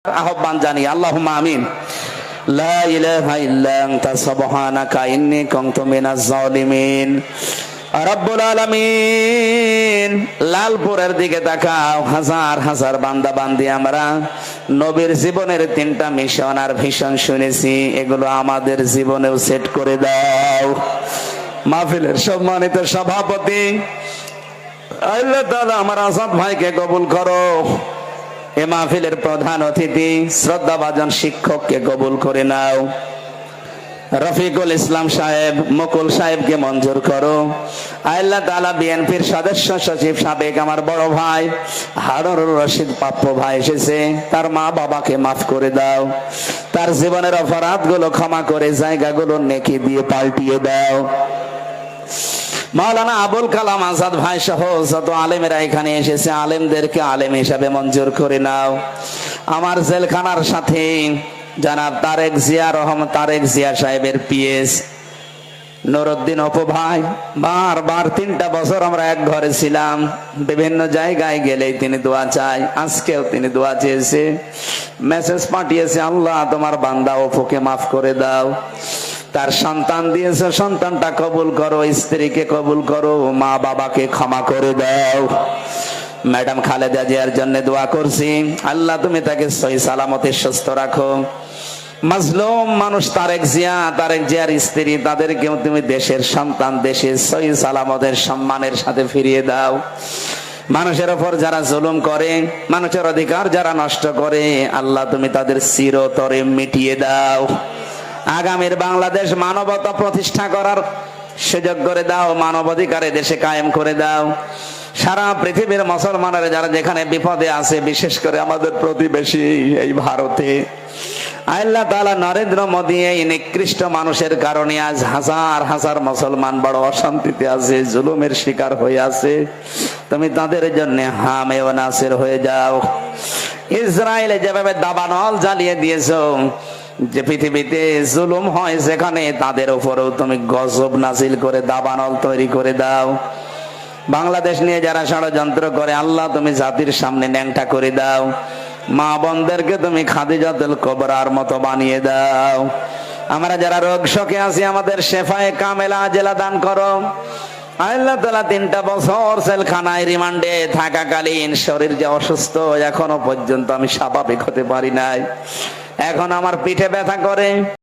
আহ্বান জানি, আল্লাহুম্মা আমিন। লা ইলাহা ইল্লা আনতা সুবহানাকা ইন্নী কুনতু মিনাজ জালিমিন। রব্বুল আলামিন, লালপুরের দিকে তাকাও। হাজার হাজার বান্দা বান্দি আমরা নবীর জীবনের 3টা মিশন আর ভিশন শুনেছি, এগুলো আমাদের জীবনেও সেট করে দাও। মাহফিলের সম্মানিত সভাপতি আল্লাহ তাআলা আমার আসাদ ভাইকে কবুল করো। এ মাহফিলের প্রধান অতিথি শ্রদ্ধাভাজন শিক্ষককে কবুল করে নাও। রফিকুল ইসলাম সাহেব, মুকুল সাহেবকে মঞ্জুর করো। আল্লাহ তাআলা বিএনপির সদস্য সচিব সাবেক আমার বড় ভাই হারুনুর রশিদ পাপ্পু ভাই এসেছে, তার মা বাবাকে মাফ করে দাও। তার জীবনের অপরাধগুলো ক্ষমা করে জায়গাগুলো নেকি দিয়ে পাল্টিয়ে দাও। মাওলানা আবুল কালাম আজাদ ভাই সহ যত আলেমেরা এখানে এসেছে, আলেমদেরকে আলেম হিসাবে মঞ্জুর করে নাও। আমার জেলখানার সাথে জনাব তারেক জিয়া সাহেবের পিএস নুরউদ্দিন অপু ভাই, বারবার 3টা বছর আমরা এক ঘরে ছিলাম, বিভিন্ন জায়গায় গেলেই তিনি দোয়া চায়। আজকেও তিনি দোয়া চেয়েছে, মেসেজ পাঠিয়েছে, আল্লাহ তোমার বান্দা অপুকে মাফ করে দাও। তার সন্তান দিয়েছে, সন্তানটা কবুল করো, স্ত্রীকে কবুল করো, মা বাবাকে ক্ষমা করে দাও। ম্যাডাম খালেদা জিয়ার জন্য দোয়া করছি, আল্লাহ তুমি তাকে সহি সালামতে সুস্থ রাখো। মাজলুম মানুষ তারেক জিয়ার স্ত্রী, তাদেরকেও তুমি দেশের সন্তান, দেশের সহি সালামতের সম্মানের সাথে ফিরিয়ে দাও। মানুষের ওপর যারা জুলুম করে, মানুষের অধিকার যারা নষ্ট করে, আল্লাহ তুমি তাদের চিরতরে মিটিয়ে দাও। আগামীর বাংলাদেশ মানবতা প্রতিষ্ঠা করার সুযোগ করে দাও, মানবাধিকারে দেশে কায়েম করে দাও। সারা পৃথিবীর মুসলমানেরা যারা যেখানে বিপদে আছে, বিশেষ করে আমাদের প্রতিবেশী এই ভারতে, আল্লাহ তাআলা নরেন্দ্র মোদী এই নিকৃষ্ট মানুষের কারণে আজ হাজার হাজার মুসলমান বড় অশান্তিতে আছে, জুলুমের শিকার হয়ে আছে। তুমি তাদের জন্য হামে ও নাসির হয়ে যাও। ইসরায়েলে যেভাবে দাবানল জ্বালিয়ে দিয়েছো, যে পৃথিবীতে জুলুম হয় যেখানে, তাদের উপরেও তুমি গজব নাজিল করে দাবানল তৈরি করে দাও। বাংলাদেশ নিয়ে যারা ষড়যন্ত্র করে, আল্লাহ তুমি জাতির সামনে ন্যাংটা করে দাও। মা বোনদেরকে তুমি খাদিজাতুল কুবরার মতো বানিয়ে দাও। আমরা যারা রোগ শোকে আছি, আমাদের শেফায়ে কামেলা আজেলা দান করো। আল্লাহ তাআলা 3টা বছর জেলখানায় রিমান্ডে থাকাকালীন শরীর যে অসুস্থ, এখনো পর্যন্ত আমি স্বাভাবিক হতে পারি নাই। এখন আমার পিঠে ব্যথা করে।